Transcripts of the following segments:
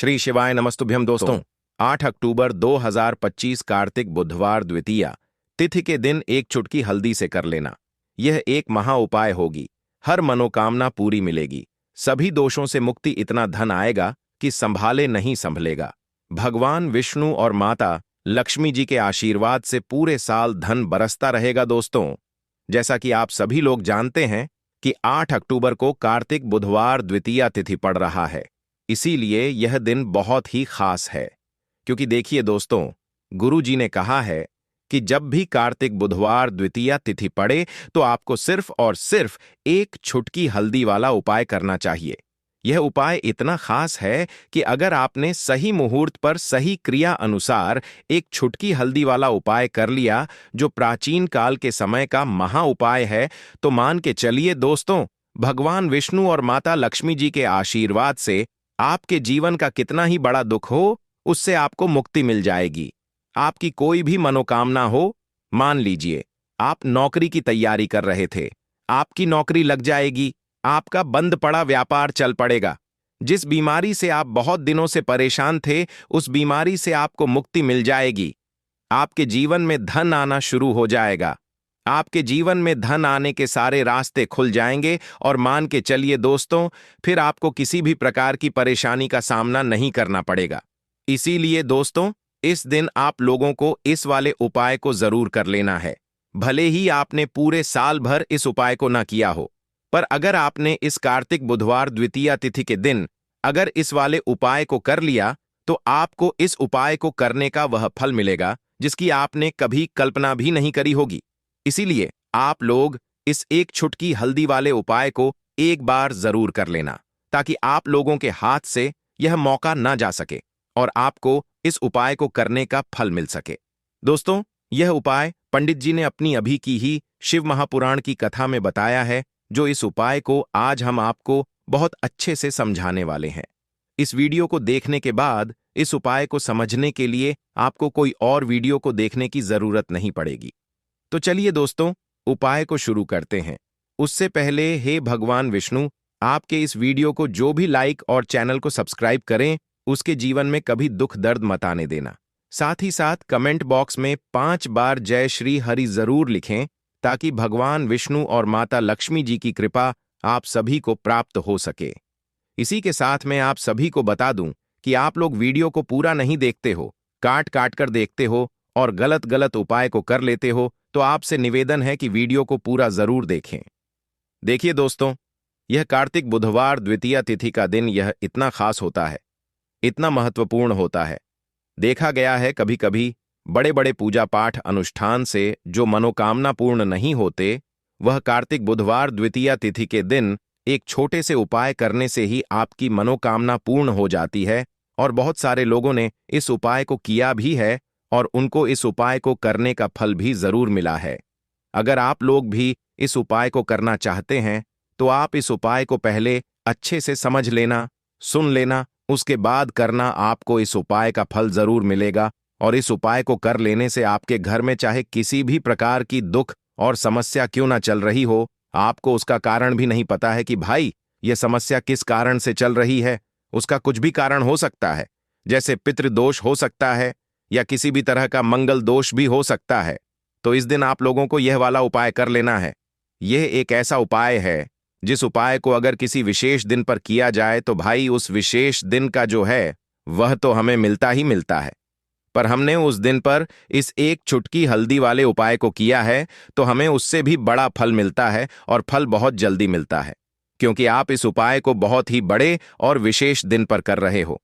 श्री शिवाय नमस्तुभ्यम दोस्तों। 8 अक्टूबर 2025 कार्तिक बुधवार द्वितीया तिथि के दिन एक चुटकी हल्दी से कर लेना। यह एक महा उपाय होगी। हर मनोकामना पूरी मिलेगी। सभी दोषों से मुक्ति, इतना धन आएगा कि संभाले नहीं संभलेगा। भगवान विष्णु और माता लक्ष्मी जी के आशीर्वाद से पूरे साल धन बरसता रहेगा। दोस्तों, जैसा कि आप सभी लोग जानते हैं कि 8 अक्टूबर को कार्तिक बुधवार द्वितीया तिथि पड़ रहा है, इसीलिए यह दिन बहुत ही खास है। क्योंकि देखिए दोस्तों, गुरु जी ने कहा है कि जब भी कार्तिक बुधवार द्वितीया तिथि पड़े तो आपको सिर्फ और सिर्फ एक छुटकी हल्दी वाला उपाय करना चाहिए। यह उपाय इतना खास है कि अगर आपने सही मुहूर्त पर सही क्रिया अनुसार एक छुटकी हल्दी वाला उपाय कर लिया, जो प्राचीन काल के समय का महा उपाय है, तो मान के चलिए दोस्तों, भगवान विष्णु और माता लक्ष्मी जी के आशीर्वाद से आपके जीवन का कितना ही बड़ा दुख हो, उससे आपको मुक्ति मिल जाएगी। आपकी कोई भी मनोकामना हो, मान लीजिए आप नौकरी की तैयारी कर रहे थे, आपकी नौकरी लग जाएगी, आपका बंद पड़ा व्यापार चल पड़ेगा। जिस बीमारी से आप बहुत दिनों से परेशान थे, उस बीमारी से आपको मुक्ति मिल जाएगी। आपके जीवन में धन आना शुरू हो जाएगा। आपके जीवन में धन आने के सारे रास्ते खुल जाएंगे और मान के चलिए दोस्तों, फिर आपको किसी भी प्रकार की परेशानी का सामना नहीं करना पड़ेगा। इसीलिए दोस्तों, इस दिन आप लोगों को इस वाले उपाय को जरूर कर लेना है। भले ही आपने पूरे साल भर इस उपाय को ना किया हो, पर अगर आपने इस कार्तिक बुधवार द्वितीया तिथि के दिन अगर इस वाले उपाय को कर लिया, तो आपको इस उपाय को करने का वह फल मिलेगा जिसकी आपने कभी कल्पना भी नहीं करी होगी। इसीलिए आप लोग इस एक छुटकी हल्दी वाले उपाय को एक बार जरूर कर लेना, ताकि आप लोगों के हाथ से यह मौका ना जा सके और आपको इस उपाय को करने का फल मिल सके। दोस्तों, यह उपाय पंडित जी ने अपनी अभी की ही शिव महापुराण की कथा में बताया है, जो इस उपाय को आज हम आपको बहुत अच्छे से समझाने वाले हैं। इस वीडियो को देखने के बाद इस उपाय को समझने के लिए आपको कोई और वीडियो को देखने की जरूरत नहीं पड़ेगी। तो चलिए दोस्तों, उपाय को शुरू करते हैं। उससे पहले हे भगवान विष्णु, आपके इस वीडियो को जो भी लाइक और चैनल को सब्सक्राइब करें, उसके जीवन में कभी दुख दर्द मत आने देना। साथ ही साथ कमेंट बॉक्स में 5 बार जय श्री हरि जरूर लिखें, ताकि भगवान विष्णु और माता लक्ष्मी जी की कृपा आप सभी को प्राप्त हो सके। इसी के साथ मैं आप सभी को बता दूं कि आप लोग वीडियो को पूरा नहीं देखते हो, काट काट कर देखते हो और गलत गलत उपाय को कर लेते हो, तो आपसे निवेदन है कि वीडियो को पूरा जरूर देखें। देखिए दोस्तों, यह कार्तिक बुधवार द्वितीया तिथि का दिन यह इतना खास होता है, इतना महत्वपूर्ण होता है। देखा गया है कभी कभी बड़े बड़े पूजा पाठ अनुष्ठान से जो मनोकामना पूर्ण नहीं होते, वह कार्तिक बुधवार द्वितीया तिथि के दिन एक छोटे से उपाय करने से ही आपकी मनोकामना पूर्ण हो जाती है। और बहुत सारे लोगों ने इस उपाय को किया भी है और उनको इस उपाय को करने का फल भी जरूर मिला है। अगर आप लोग भी इस उपाय को करना चाहते हैं, तो आप इस उपाय को पहले अच्छे से समझ लेना, सुन लेना, उसके बाद करना। आपको इस उपाय का फल जरूर मिलेगा और इस उपाय को कर लेने से आपके घर में चाहे किसी भी प्रकार की दुख और समस्या क्यों ना चल रही हो, आपको उसका कारण भी नहीं पता है कि भाई यह समस्या किस कारण से चल रही है। उसका कुछ भी कारण हो सकता है, जैसे पितृदोष हो सकता है या किसी भी तरह का मंगल दोष भी हो सकता है। तो इस दिन आप लोगों को यह वाला उपाय कर लेना है। यह एक ऐसा उपाय है जिस उपाय को अगर किसी विशेष दिन पर किया जाए, तो भाई उस विशेष दिन का जो है वह तो हमें मिलता ही मिलता है। पर हमने उस दिन पर इस एक चुटकी हल्दी वाले उपाय को किया है, तो हमें उससे भी बड़ा फल मिलता है और फल बहुत जल्दी मिलता है, क्योंकि आप इस उपाय को बहुत ही बड़े और विशेष दिन पर कर रहे हो।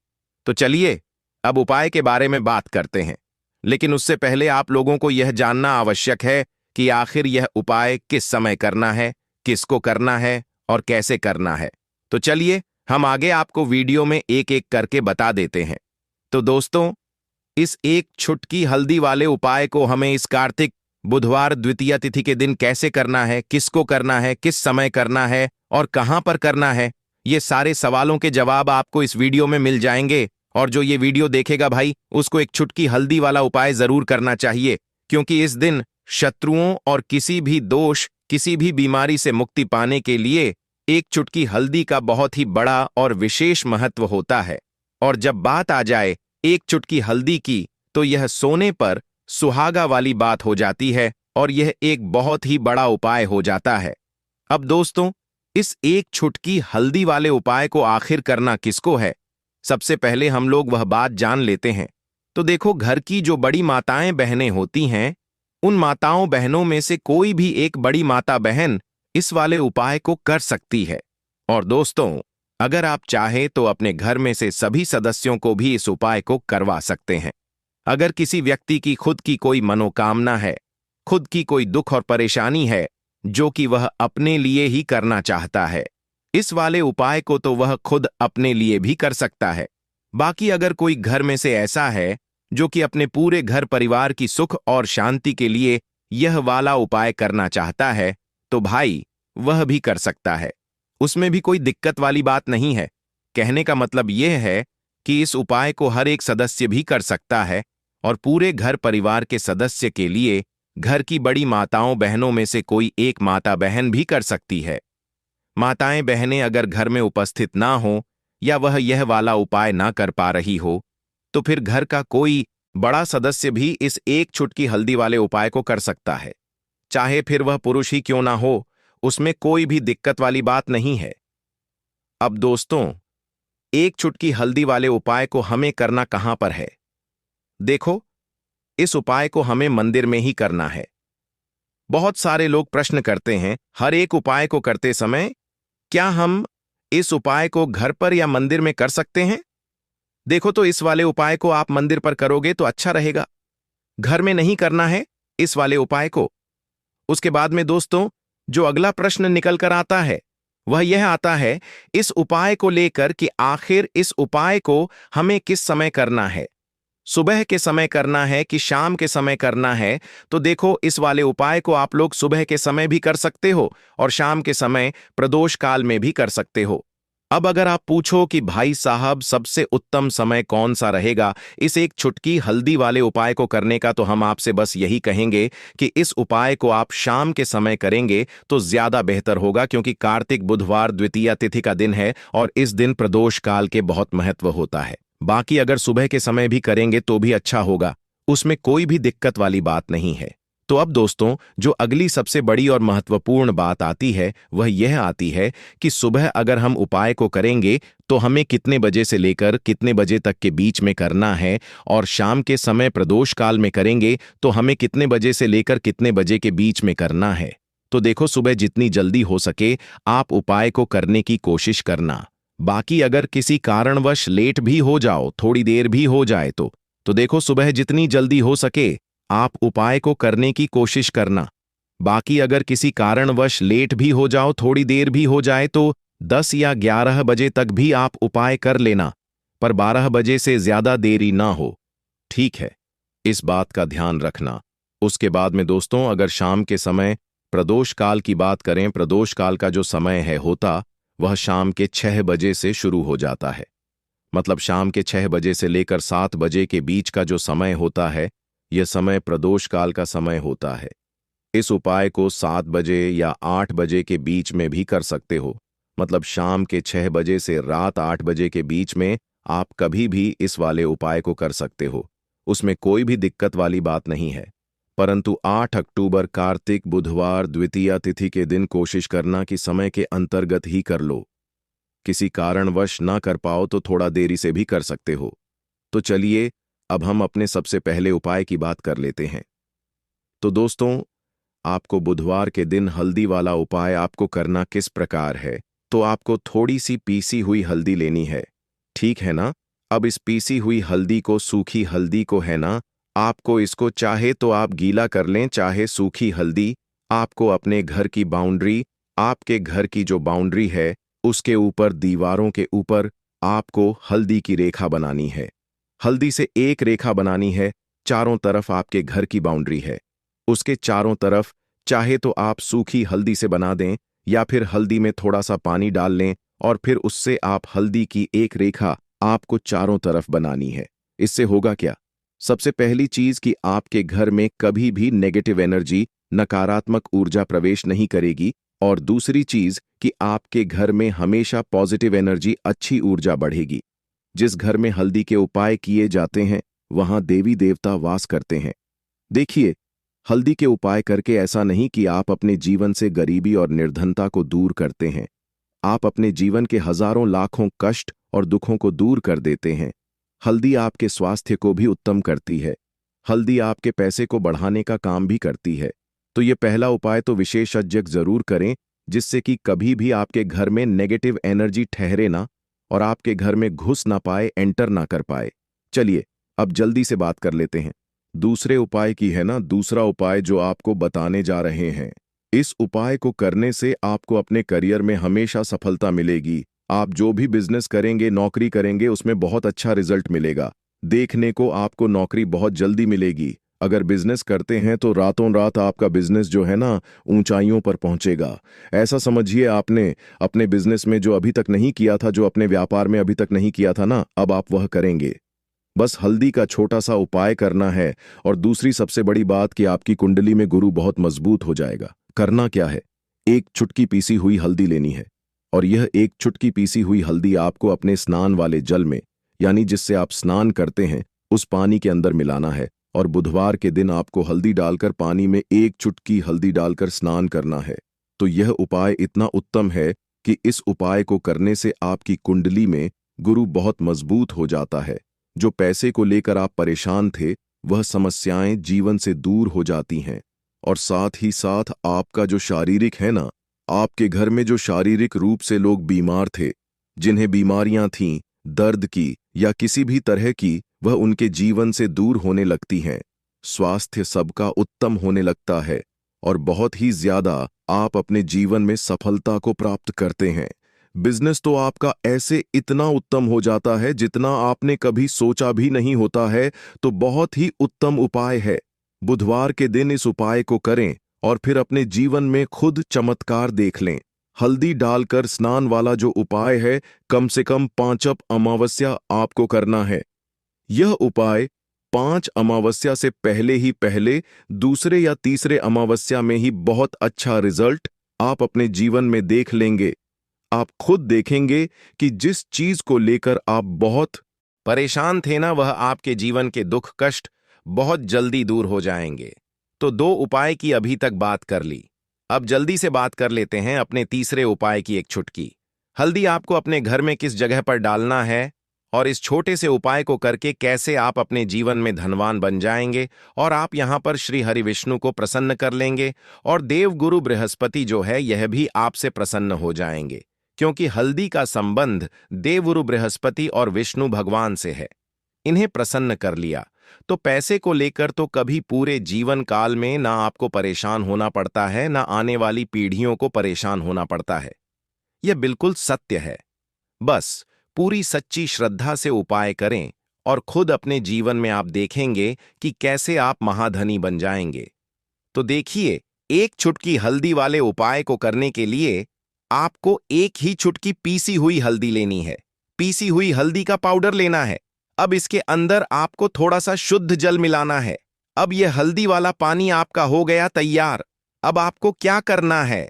तो चलिए अब उपाय के बारे में बात करते हैं, लेकिन उससे पहले आप लोगों को यह जानना आवश्यक है कि आखिर यह उपाय किस समय करना है, किसको करना है और कैसे करना है। तो चलिए हम आगे आपको वीडियो में एक एक करके बता देते हैं। तो दोस्तों, इस एक छुटकी हल्दी वाले उपाय को हमें इस कार्तिक बुधवार द्वितीया तिथि के दिन कैसे करना है, किसको करना है, किस समय करना है और कहां पर करना है, ये सारे सवालों के जवाब आपको इस वीडियो में मिल जाएंगे। और जो ये वीडियो देखेगा भाई, उसको एक छुटकी हल्दी वाला उपाय जरूर करना चाहिए, क्योंकि इस दिन शत्रुओं और किसी भी दोष, किसी भी बीमारी से मुक्ति पाने के लिए एक चुटकी हल्दी का बहुत ही बड़ा और विशेष महत्व होता है। और जब बात आ जाए एक चुटकी हल्दी की, तो यह सोने पर सुहागा वाली बात हो जाती है और यह एक बहुत ही बड़ा उपाय हो जाता है। अब दोस्तों, इस एक चुटकी हल्दी वाले उपाय को आखिर करना किसको है? सबसे पहले हम लोग वह बात जान लेते हैं। तो देखो, घर की जो बड़ी माताएं बहनें होती हैं, उन माताओं बहनों में से कोई भी एक बड़ी माता बहन इस वाले उपाय को कर सकती है। और दोस्तों, अगर आप चाहें तो अपने घर में से सभी सदस्यों को भी इस उपाय को करवा सकते हैं। अगर किसी व्यक्ति की खुद की कोई मनोकामना है, खुद की कोई दुख और परेशानी है जो कि वह अपने लिए ही करना चाहता है, इस वाले उपाय को तो वह खुद अपने लिए भी कर सकता है। बाकी अगर कोई घर में से ऐसा है जो कि अपने पूरे घर परिवार की सुख और शांति के लिए यह वाला उपाय करना चाहता है, तो भाई वह भी कर सकता है। उसमें भी कोई दिक्कत वाली बात नहीं है। कहने का मतलब यह है कि इस उपाय को हर एक सदस्य भी कर सकता है और पूरे घर परिवार के सदस्य के लिए घर की बड़ी माताओं बहनों में से कोई एक माता बहन भी कर सकती है। माताएं बहनें अगर घर में उपस्थित ना हो या वह यह वाला उपाय ना कर पा रही हो, तो फिर घर का कोई बड़ा सदस्य भी इस एक चुटकी हल्दी वाले उपाय को कर सकता है। चाहे फिर वह पुरुष ही क्यों ना हो, उसमें कोई भी दिक्कत वाली बात नहीं है। अब दोस्तों, एक चुटकी हल्दी वाले उपाय को हमें करना कहां पर है? देखो, इस उपाय को हमें मंदिर में ही करना है। बहुत सारे लोग प्रश्न करते हैं हर एक उपाय को करते समय, क्या हम इस उपाय को घर पर या मंदिर में कर सकते हैं? देखो, तो इस वाले उपाय को आप मंदिर पर करोगे तो अच्छा रहेगा। घर में नहीं करना है इस वाले उपाय को। उसके बाद में दोस्तों, जो अगला प्रश्न निकल कर आता है वह यह आता है इस उपाय को लेकर कि आखिर इस उपाय को हमें किस समय करना है, सुबह के समय करना है कि शाम के समय करना है? तो देखो, इस वाले उपाय को आप लोग सुबह के समय भी कर सकते हो और शाम के समय प्रदोष काल में भी कर सकते हो। अब अगर आप पूछो कि भाई साहब सबसे उत्तम समय कौन सा रहेगा इस एक चुटकी हल्दी वाले उपाय को करने का, तो हम आपसे बस यही कहेंगे कि इस उपाय को आप शाम के समय करेंगे तो ज्यादा बेहतर होगा, क्योंकि कार्तिक बुधवार द्वितीया तिथि का दिन है और इस दिन प्रदोष काल के बहुत महत्व होता है। बाकी अगर सुबह के समय भी करेंगे तो भी अच्छा होगा, उसमें कोई भी दिक्कत वाली बात नहीं है। तो अब दोस्तों, जो अगली सबसे बड़ी और महत्वपूर्ण बात आती है वह यह आती है कि सुबह अगर हम उपाय को करेंगे तो हमें कितने बजे से लेकर कितने बजे तक के बीच में करना है, और शाम के समय प्रदोष काल में करेंगे तो हमें कितने बजे से लेकर कितने बजे के बीच में करना है। तो देखो, सुबह जितनी जल्दी हो सके आप उपाय को करने की कोशिश करना। बाकी अगर किसी कारणवश लेट भी हो जाओ, थोड़ी देर भी हो जाए तो देखो, सुबह जितनी जल्दी हो सके आप उपाय को करने की कोशिश करना। बाकी अगर किसी कारणवश लेट भी हो जाओ, थोड़ी देर भी हो जाए, तो 10 या 11 बजे तक भी आप उपाय कर लेना, पर 12 बजे से ज्यादा देरी ना हो। ठीक है, इस बात का ध्यान रखना। उसके बाद में दोस्तों, अगर शाम के समय प्रदोष काल की बात करें, प्रदोष काल का जो समय है होता वह शाम के 6 बजे से शुरू हो जाता है। मतलब शाम के 6 बजे से लेकर 7 बजे के बीच का जो समय होता है, यह समय प्रदोष काल का समय होता है। इस उपाय को 7 बजे या 8 बजे के बीच में भी कर सकते हो। मतलब शाम के 6 बजे से रात 8 बजे के बीच में आप कभी भी इस वाले उपाय को कर सकते हो, उसमें कोई भी दिक्कत वाली बात नहीं है। परंतु 8 अक्टूबर कार्तिक बुधवार द्वितीया तिथि के दिन कोशिश करना कि समय के अंतर्गत ही कर लो। किसी कारणवश ना कर पाओ तो थोड़ा देरी से भी कर सकते हो। तो चलिए, अब हम अपने सबसे पहले उपाय की बात कर लेते हैं। तो दोस्तों, आपको बुधवार के दिन हल्दी वाला उपाय आपको करना किस प्रकार है? तो आपको थोड़ी सी पीसी हुई हल्दी लेनी है, ठीक है ना? अब इस पीसी हुई हल्दी को, सूखी हल्दी को है ना, आपको इसको चाहे तो आप गीला कर लें, चाहे सूखी हल्दी। आपको अपने घर की बाउंड्री, आपके घर की जो बाउंड्री है उसके ऊपर, दीवारों के ऊपर आपको हल्दी की रेखा बनानी है। हल्दी से एक रेखा बनानी है, चारों तरफ आपके घर की बाउंड्री है, उसके चारों तरफ चाहे तो आप सूखी हल्दी से बना दें या फिर हल्दी में थोड़ा सा पानी डाल लें और फिर उससे आप हल्दी की एक रेखा आपको चारों तरफ बनानी है। इससे होगा क्या? सबसे पहली चीज कि आपके घर में कभी भी नेगेटिव एनर्जी, नकारात्मक ऊर्जा प्रवेश नहीं करेगी, और दूसरी चीज कि आपके घर में हमेशा पॉजिटिव एनर्जी, अच्छी ऊर्जा बढ़ेगी। जिस घर में हल्दी के उपाय किए जाते हैं वहां देवी देवता वास करते हैं। देखिए, हल्दी के उपाय करके ऐसा नहीं कि आप अपने जीवन से गरीबी और निर्धनता को दूर करते हैं। आप अपने जीवन के हजारों लाखों कष्ट और दुखों को दूर कर देते हैं। हल्दी आपके स्वास्थ्य को भी उत्तम करती है। हल्दी आपके पैसे को बढ़ाने का काम भी करती है। तो ये पहला उपाय तो विशेषज्ञ जरूर करें, जिससे कि कभी भी आपके घर में नेगेटिव एनर्जी ठहरे ना और आपके घर में घुस ना पाए, एंटर ना कर पाए। चलिए अब जल्दी से बात कर लेते हैं दूसरे उपाय की, है ना। दूसरा उपाय जो आपको बताने जा रहे हैं, इस उपाय को करने से आपको अपने करियर में हमेशा सफलता मिलेगी। आप जो भी बिजनेस करेंगे, नौकरी करेंगे, उसमें बहुत अच्छा रिजल्ट मिलेगा। देखने को आपको नौकरी बहुत जल्दी मिलेगी। अगर बिजनेस करते हैं तो रातों रात आपका बिजनेस जो है ना ऊंचाइयों पर पहुंचेगा। ऐसा समझिए, आपने अपने बिजनेस में जो अभी तक नहीं किया था, जो अपने व्यापार में अभी तक नहीं किया था ना, अब आप वह करेंगे। बस हल्दी का छोटा सा उपाय करना है। और दूसरी सबसे बड़ी बात कि आपकी कुंडली में गुरु बहुत मजबूत हो जाएगा। करना क्या है, एक चुटकी पीसी हुई हल्दी लेनी है और यह एक चुटकी पीसी हुई हल्दी आपको अपने स्नान वाले जल में, यानी जिससे आप स्नान करते हैं, उस पानी के अंदर मिलाना है। और बुधवार के दिन आपको हल्दी डालकर पानी में एक चुटकी हल्दी डालकर स्नान करना है। तो यह उपाय इतना उत्तम है कि इस उपाय को करने से आपकी कुंडली में गुरु बहुत मजबूत हो जाता है। जो पैसे को लेकर आप परेशान थे, वह समस्याएं जीवन से दूर हो जाती हैं। और साथ ही साथ आपका जो शारीरिक है ना, आपके घर में जो शारीरिक रूप से लोग बीमार थे, जिन्हें बीमारियां थीं, दर्द की या किसी भी तरह की, वह उनके जीवन से दूर होने लगती हैं। स्वास्थ्य सबका उत्तम होने लगता है और बहुत ही ज्यादा आप अपने जीवन में सफलता को प्राप्त करते हैं। बिजनेस तो आपका ऐसे इतना उत्तम हो जाता है जितना आपने कभी सोचा भी नहीं होता है। तो बहुत ही उत्तम उपाय है। बुधवार के दिन इस उपाय को करें और फिर अपने जीवन में खुद चमत्कार देख लें। हल्दी डालकर स्नान वाला जो उपाय है, कम से कम 5 अमावस्या आपको करना है। यह उपाय 5 अमावस्या से पहले ही पहले, दूसरे या तीसरे अमावस्या में ही बहुत अच्छा रिजल्ट आप अपने जीवन में देख लेंगे। आप खुद देखेंगे कि जिस चीज को लेकर आप बहुत परेशान थे ना, वह आपके जीवन के दुख कष्ट बहुत जल्दी दूर हो जाएंगे। तो 2 उपाय की अभी तक बात कर ली। अब जल्दी से बात कर लेते हैं अपने तीसरे उपाय की, एक चुटकी हल्दी आपको अपने घर में किस जगह पर डालना है और इस छोटे से उपाय को करके कैसे आप अपने जीवन में धनवान बन जाएंगे। और आप यहां पर श्री हरि विष्णु को प्रसन्न कर लेंगे और देवगुरु बृहस्पति जो है यह भी आपसे प्रसन्न हो जाएंगे, क्योंकि हल्दी का संबंध देवगुरु बृहस्पति और विष्णु भगवान से है। इन्हें प्रसन्न कर लिया तो पैसे को लेकर तो कभी पूरे जीवन काल में ना आपको परेशान होना पड़ता है, ना आने वाली पीढ़ियों को परेशान होना पड़ता है। यह बिल्कुल सत्य है। बस पूरी सच्ची श्रद्धा से उपाय करें और खुद अपने जीवन में आप देखेंगे कि कैसे आप महाधनी बन जाएंगे। तो देखिए, एक चुटकी हल्दी वाले उपाय को करने के लिए आपको एक ही चुटकी पीसी हुई हल्दी लेनी है। पीसी हुई हल्दी का पाउडर लेना है। अब इसके अंदर आपको थोड़ा सा शुद्ध जल मिलाना है। अब यह हल्दी वाला पानी आपका हो गया तैयार। अब आपको क्या करना है,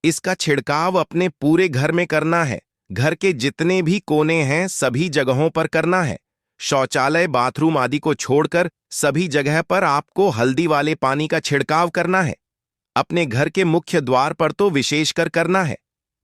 इसका छिड़काव अपने पूरे घर में करना है। घर के जितने भी कोने हैं सभी जगहों पर करना है। शौचालय, बाथरूम आदि को छोड़कर सभी जगह पर आपको हल्दी वाले पानी का छिड़काव करना है। अपने घर के मुख्य द्वार पर तो विशेषकर करना है।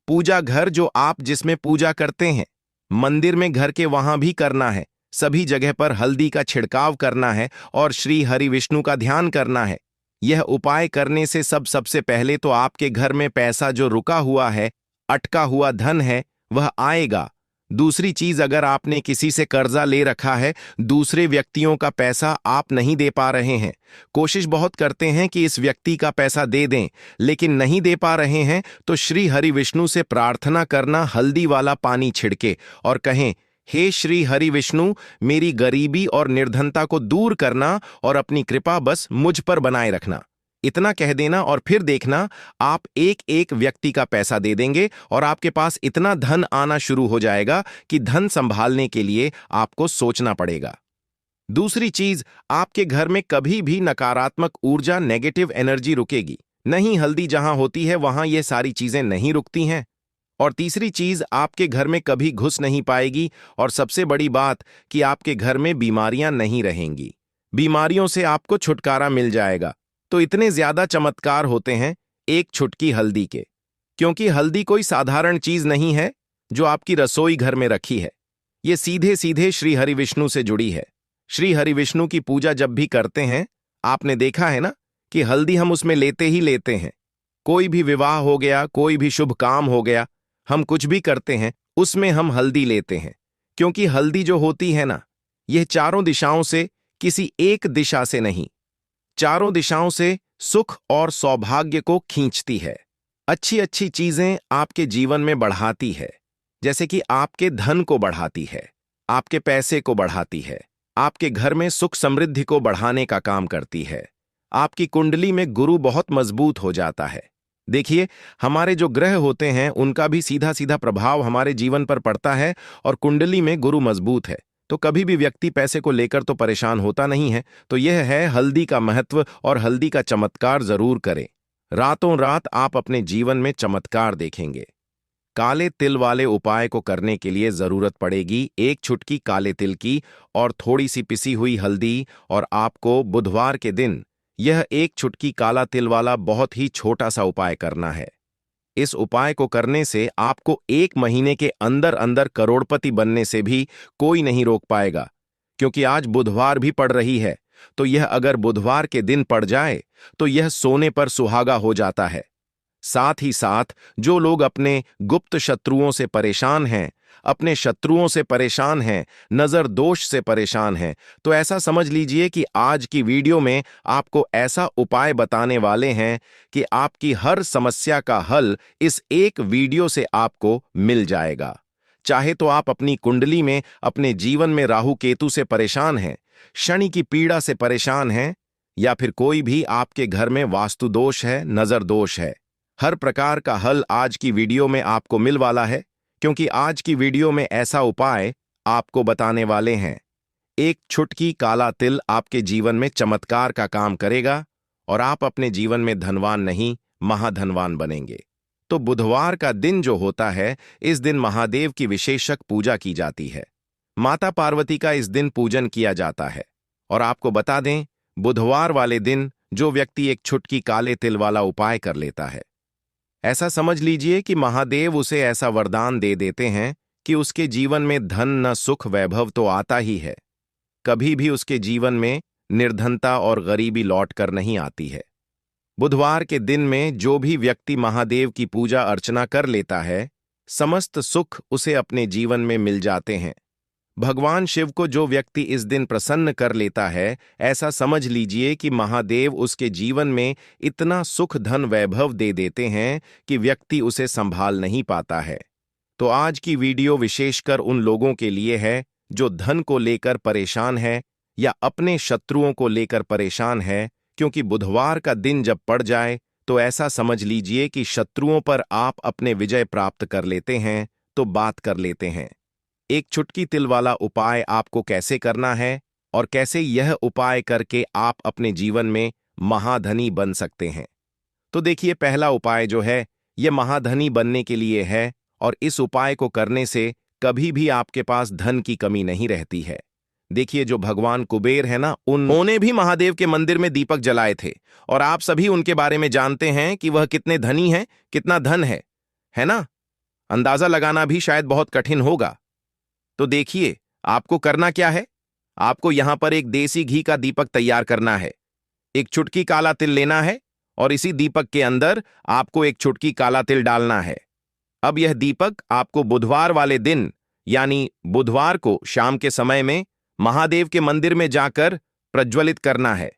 पूजा घर जो आप जिसमें पूजा करते हैं, मंदिर में घर के वहां भी करना है। सभी जगह पर हल्दी का छिड़काव करना है और श्री हरि विष्णु का ध्यान करना है। यह उपाय करने से सबसे पहले तो आपके घर में पैसा जो रुका हुआ है, अटका हुआ धन है, वह आएगा। दूसरी चीज, अगर आपने किसी से कर्जा ले रखा है, दूसरे व्यक्तियों का पैसा आप नहीं दे पा रहे हैं, कोशिश बहुत करते हैं कि इस व्यक्ति का पैसा दे दें, लेकिन नहीं दे पा रहे हैं, तो श्री हरि विष्णु से प्रार्थना करना, हल्दी वाला पानी छिड़के और कहें, हे श्री हरि विष्णु, मेरी गरीबी और निर्धनता को दूर करना और अपनी कृपा बस मुझ पर बनाए रखना। इतना कह देना और फिर देखना, आप एक एक व्यक्ति का पैसा दे देंगे और आपके पास इतना धन आना शुरू हो जाएगा कि धन संभालने के लिए आपको सोचना पड़ेगा। दूसरी चीज, आपके घर में कभी भी नकारात्मक ऊर्जा, नेगेटिव एनर्जी रुकेगी नहीं। हल्दी जहां होती है वहां ये सारी चीजें नहीं रुकती हैं और तीसरी चीज, आपके घर में कभी घुस नहीं पाएगी। और सबसे बड़ी बात कि आपके घर में बीमारियां नहीं रहेंगी, बीमारियों से आपको छुटकारा मिल जाएगा। तो इतने ज्यादा चमत्कार होते हैं एक चुटकी हल्दी के, क्योंकि हल्दी कोई साधारण चीज नहीं है जो आपकी रसोई घर में रखी है। ये सीधे सीधे श्री हरिविष्णु से जुड़ी है। श्री हरिविष्णु की पूजा जब भी करते हैं, आपने देखा है ना कि हल्दी हम उसमें लेते ही लेते हैं। कोई भी विवाह हो गया, कोई भी शुभ काम हो गया, हम कुछ भी करते हैं उसमें हम हल्दी लेते हैं। क्योंकि हल्दी जो होती है ना, यह चारों दिशाओं से, किसी एक दिशा से नहीं, चारों दिशाओं से सुख और सौभाग्य को खींचती है। अच्छी अच्छी चीजें आपके जीवन में बढ़ाती है, जैसे कि आपके धन को बढ़ाती है, आपके पैसे को बढ़ाती है, आपके घर में सुख समृद्धि को बढ़ाने का काम करती है। आपकी कुंडली में गुरु बहुत मजबूत हो जाता है। देखिए, हमारे जो ग्रह होते हैं उनका भी सीधा सीधा प्रभाव हमारे जीवन पर पड़ता है, और कुंडली में गुरु मजबूत है तो कभी भी व्यक्ति पैसे को लेकर तो परेशान होता नहीं है। तो यह है हल्दी का महत्व, और हल्दी का चमत्कार जरूर करें। रातों रात आप अपने जीवन में चमत्कार देखेंगे। काले तिल वाले उपाय को करने के लिए जरूरत पड़ेगी एक चुटकी काले तिल की और थोड़ी सी पिसी हुई हल्दी, और आपको बुधवार के दिन यह एक चुटकी काला तिल वाला बहुत ही छोटा सा उपाय करना है। इस उपाय को करने से आपको 1 महीने के अंदर अंदर करोड़पति बनने से भी कोई नहीं रोक पाएगा। क्योंकि आज बुधवार भी पड़ रही है, तो यह अगर बुधवार के दिन पड़ जाए तो यह सोने पर सुहागा हो जाता है। साथ ही साथ जो लोग अपने गुप्त शत्रुओं से परेशान हैं, अपने शत्रुओं से परेशान हैं, नजर दोष से परेशान हैं, तो ऐसा समझ लीजिए कि आज की वीडियो में आपको ऐसा उपाय बताने वाले हैं कि आपकी हर समस्या का हल इस एक वीडियो से आपको मिल जाएगा। चाहे तो आप अपनी कुंडली में, अपने जीवन में राहु केतु से परेशान हैं, शनि की पीड़ा से परेशान हैं, या फिर कोई भी आपके घर में वास्तु दोष है, नजर दोष है, हर प्रकार का हल आज की वीडियो में आपको मिल वाला है। क्योंकि आज की वीडियो में ऐसा उपाय आपको बताने वाले हैं। एक चुटकी काला तिल आपके जीवन में चमत्कार का काम करेगा, और आप अपने जीवन में धनवान नहीं, महाधनवान बनेंगे। तो बुधवार का दिन जो होता है, इस दिन महादेव की विशेषक पूजा की जाती है। माता पार्वती का इस दिन पूजन किया जाता है। और आपको बता दें, बुधवार वाले दिन जो व्यक्ति एक चुटकी काले तिल वाला उपाय कर लेता है, ऐसा समझ लीजिए कि महादेव उसे ऐसा वरदान दे देते हैं कि उसके जीवन में धन न सुख वैभव तो आता ही है, कभी भी उसके जीवन में निर्धनता और गरीबी लौट कर नहीं आती है। बुधवार के दिन में जो भी व्यक्ति महादेव की पूजा अर्चना कर लेता है, समस्त सुख उसे अपने जीवन में मिल जाते हैं। भगवान शिव को जो व्यक्ति इस दिन प्रसन्न कर लेता है, ऐसा समझ लीजिए कि महादेव उसके जीवन में इतना सुख धन वैभव दे देते हैं कि व्यक्ति उसे संभाल नहीं पाता है। तो आज की वीडियो विशेषकर उन लोगों के लिए है जो धन को लेकर परेशान है या अपने शत्रुओं को लेकर परेशान है। क्योंकि बुधवार का दिन जब पड़ जाए तो ऐसा समझ लीजिए कि शत्रुओं पर आप अपने विजय प्राप्त कर लेते हैं। तो बात कर लेते हैं एक चुटकी तिल वाला उपाय आपको कैसे करना है, और कैसे यह उपाय करके आप अपने जीवन में महाधनी बन सकते हैं। तो देखिए, पहला उपाय जो है यह महाधनी बनने के लिए है, और इस उपाय को करने से कभी भी आपके पास धन की कमी नहीं रहती है। देखिए, जो भगवान कुबेर है ना, उन्होंने भी महादेव के मंदिर में दीपक जलाए थे, और आप सभी उनके बारे में जानते हैं कि वह कितने धनी हैं, कितना धन है ना? अंदाजा लगाना भी शायद बहुत कठिन होगा। तो देखिए, आपको करना क्या है। आपको यहां पर एक देसी घी का दीपक तैयार करना है। एक चुटकी काला तिल लेना है, और इसी दीपक के अंदर आपको एक चुटकी काला तिल डालना है। अब यह दीपक आपको बुधवार वाले दिन, यानी बुधवार को शाम के समय में महादेव के मंदिर में जाकर प्रज्वलित करना है।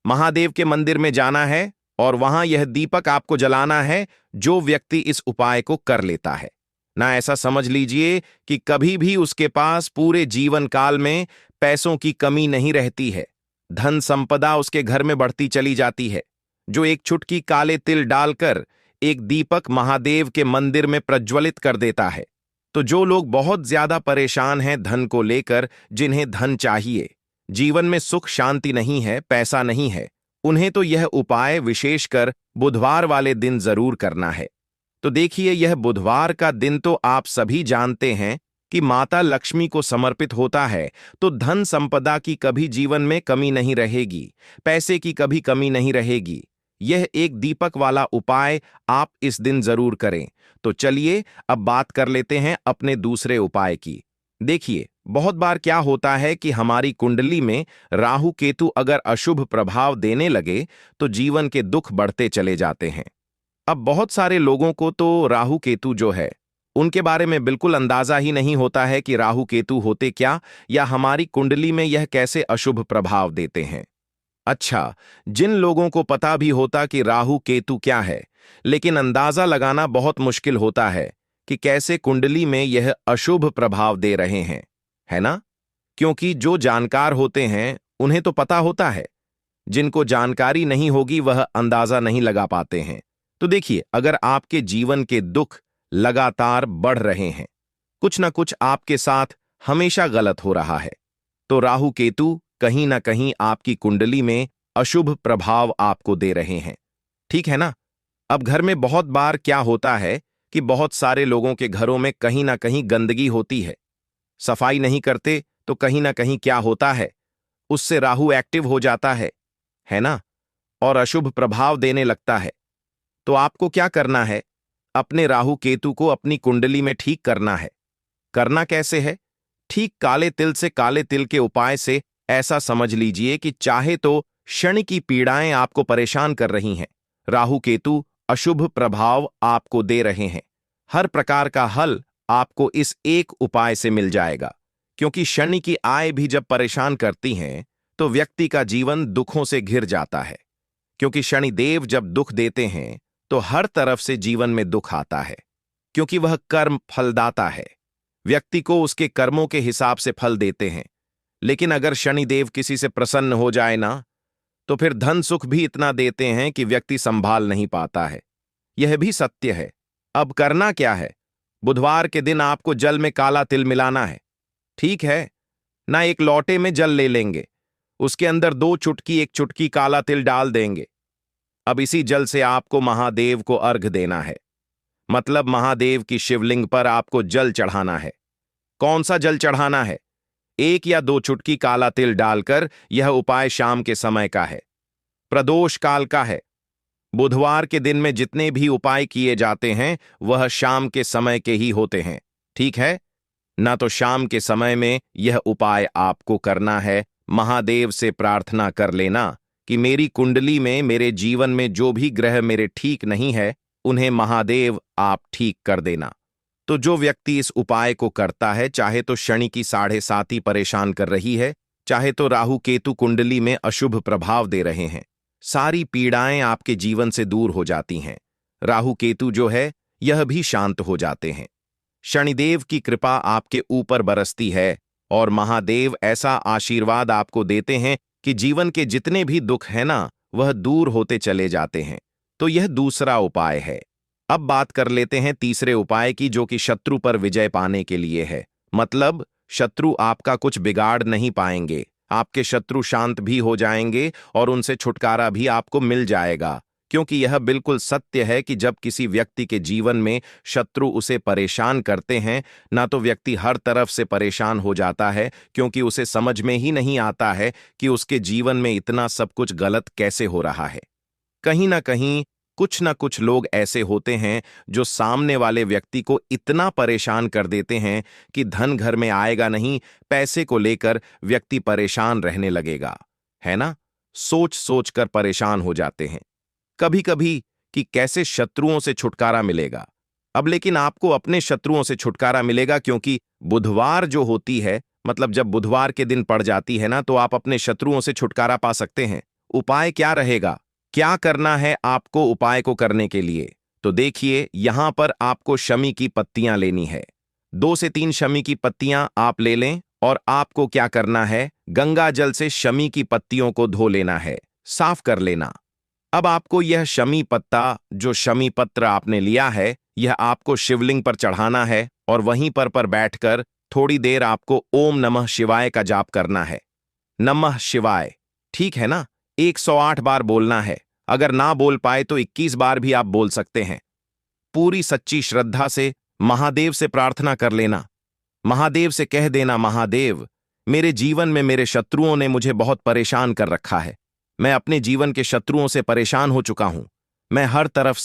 महादेव के मंदिर में जाना है, और वहां यह दीपक आपको जलाना है जो व्यक्ति इस उपाय को कर लेता है ना। ऐसा समझ लीजिए कि कभी भी उसके पास पूरे जीवन काल में पैसों की कमी नहीं रहती है, धन संपदा उसके घर में बढ़ती चली जाती है। जो एक चुटकी काले तिल डालकर एक दीपक महादेव के मंदिर में प्रज्वलित कर देता है। तो जो लोग बहुत ज्यादा परेशान हैं धन को लेकर, जिन्हें धन चाहिए, जीवन में सुख शांति नहीं है, पैसा नहीं है, उन्हें तो यह उपाय विशेषकर बुधवार वाले दिन जरूर करना है। तो देखिए, यह बुधवार का दिन तो आप सभी जानते हैं कि माता लक्ष्मी को समर्पित होता है, तो धन संपदा की कभी जीवन में कमी नहीं रहेगी, पैसे की कभी कमी नहीं रहेगी। यह एक दीपक वाला उपाय आप इस दिन जरूर करें। तो चलिए अब बात कर लेते हैं अपने दूसरे उपाय की। देखिए, बहुत बार क्या होता है कि हमारी कुंडली में राहु केतु अगर अशुभ प्रभाव देने लगे तो जीवन के दुख बढ़ते चले जाते हैं। अब बहुत सारे लोगों को तो राहु केतु जो है उनके बारे में बिल्कुल अंदाजा ही नहीं होता है कि राहु केतु होते क्या, या हमारी कुंडली में यह कैसे अशुभ प्रभाव देते हैं। अच्छा, जिन लोगों को पता भी होता कि राहु केतु क्या है, लेकिन अंदाजा लगाना बहुत मुश्किल होता है कि कैसे कुंडली में यह अशुभ प्रभाव दे रहे हैं, है ना? क्योंकि जो जानकार होते हैं उन्हें तो पता होता है, जिनको जानकारी नहीं होगी वह अंदाजा नहीं लगा पाते हैं। तो देखिए, अगर आपके जीवन के दुख लगातार बढ़ रहे हैं, कुछ ना कुछ आपके साथ हमेशा गलत हो रहा है, तो राहु केतु कहीं ना कहीं आपकी कुंडली में अशुभ प्रभाव आपको दे रहे हैं। ठीक है ना? अब घर में बहुत बार क्या होता है कि बहुत सारे लोगों के घरों में कहीं ना कहीं गंदगी होती है, सफाई नहीं करते, तो कहीं ना कहीं क्या होता है, उससे राहु एक्टिव हो जाता है ना? और अशुभ प्रभाव देने लगता है। तो आपको क्या करना है? अपने राहु केतु को अपनी कुंडली में ठीक करना है। करना कैसे है? ठीक काले तिल से, काले तिल के उपाय से ऐसा समझ लीजिए कि चाहे तो शनि की पीड़ाएं आपको परेशान कर रही हैं, राहु केतु अशुभ प्रभाव आपको दे रहे हैं, हर प्रकार का हल आपको इस एक उपाय से मिल जाएगा। क्योंकि शनि की आय भी जब परेशान करती हैं तो व्यक्ति का जीवन दुखों से घिर जाता है। क्योंकि शनि देव जब दुख देते हैं तो हर तरफ से जीवन में दुख आता है, क्योंकि वह कर्म फलदाता है, व्यक्ति को उसके कर्मों के हिसाब से फल देते हैं। लेकिन अगर शनिदेव किसी से प्रसन्न हो जाए ना, तो फिर धन सुख भी इतना देते हैं कि व्यक्ति संभाल नहीं पाता है। यह भी सत्य है। अब करना क्या है? बुधवार के दिन आपको जल में काला तिल मिलाना है। ठीक है ना? एक लोटे में जल ले लेंगे, उसके अंदर 2 चुटकी 1 चुटकी काला तिल डाल देंगे। अब इसी जल से आपको महादेव को अर्घ देना है, मतलब महादेव की शिवलिंग पर आपको जल चढ़ाना है। कौन सा जल चढ़ाना है? 1 या 2 चुटकी काला तिल डालकर। यह उपाय शाम के समय का है, प्रदोष काल का है। बुधवार के दिन में जितने भी उपाय किए जाते हैं वह शाम के समय के ही होते हैं। ठीक है ना? तो शाम के समय में यह उपाय आपको करना है। महादेव से प्रार्थना कर लेना कि मेरी कुंडली में, मेरे जीवन में जो भी ग्रह मेरे ठीक नहीं है, उन्हें महादेव आप ठीक कर देना। तो जो व्यक्ति इस उपाय को करता है, चाहे तो शनि की 7.5 परेशान कर रही है, चाहे तो राहु केतु कुंडली में अशुभ प्रभाव दे रहे हैं, सारी पीड़ाएं आपके जीवन से दूर हो जाती हैं। राहु केतु जो है यह भी शांत हो जाते हैं। शनिदेव की कृपा आपके ऊपर बरसती है और महादेव ऐसा आशीर्वाद आपको देते हैं कि जीवन के जितने भी दुख हैं ना, वह दूर होते चले जाते हैं। तो यह दूसरा उपाय है। अब बात कर लेते हैं तीसरे उपाय की, जो कि शत्रु पर विजय पाने के लिए है। मतलब शत्रु आपका कुछ बिगाड़ नहीं पाएंगे, आपके शत्रु शांत भी हो जाएंगे और उनसे छुटकारा भी आपको मिल जाएगा। क्योंकि यह बिल्कुल सत्य है कि जब किसी व्यक्ति के जीवन में शत्रु उसे परेशान करते हैं ना, तो व्यक्ति हर तरफ से परेशान हो जाता है, क्योंकि उसे समझ में ही नहीं आता है कि उसके जीवन में इतना सब कुछ गलत कैसे हो रहा है। कहीं ना कहीं कुछ ना कुछ लोग ऐसे होते हैं जो सामने वाले व्यक्ति को इतना परेशान कर देते हैं कि धन घर में आएगा नहीं, पैसे को लेकर व्यक्ति परेशान रहने लगेगा, है ना? सोच सोच कर परेशान हो जाते हैं कभी कभी कि कैसे शत्रुओं से छुटकारा मिलेगा। अब लेकिन आपको अपने शत्रुओं से छुटकारा मिलेगा, क्योंकि बुधवार जो होती है, मतलब जब बुधवार के दिन पड़ जाती है ना, तो आप अपने शत्रुओं से छुटकारा पा सकते हैं। उपाय क्या रहेगा? क्या करना है आपको उपाय को करने के लिए? तो देखिए, यहां पर आपको शमी की पत्तियां लेनी है। 2 से 3 शमी की पत्तियां आप ले लें और आपको क्या करना है, गंगा जल से शमी की पत्तियों को धो लेना है, साफ कर लेना। अब आपको यह शमी पत्ता, जो शमी पत्र आपने लिया है, यह आपको शिवलिंग पर चढ़ाना है और वहीं पर बैठकर थोड़ी देर आपको ओम नमः शिवाय का जाप करना है। नमः शिवाय, ठीक है ना? 108 बार बोलना है। अगर ना बोल पाए तो 21 बार भी आप बोल सकते हैं। पूरी सच्ची श्रद्धा से महादेव से प्रार्थना कर लेना। महादेव से कह देना, महादेव, मेरे जीवन में मेरे शत्रुओं ने मुझे बहुत परेशान कर रखा है। मैं अपने जीवन के शत्रुओं से परेशान हो चुका हूं। मैं हर तरफ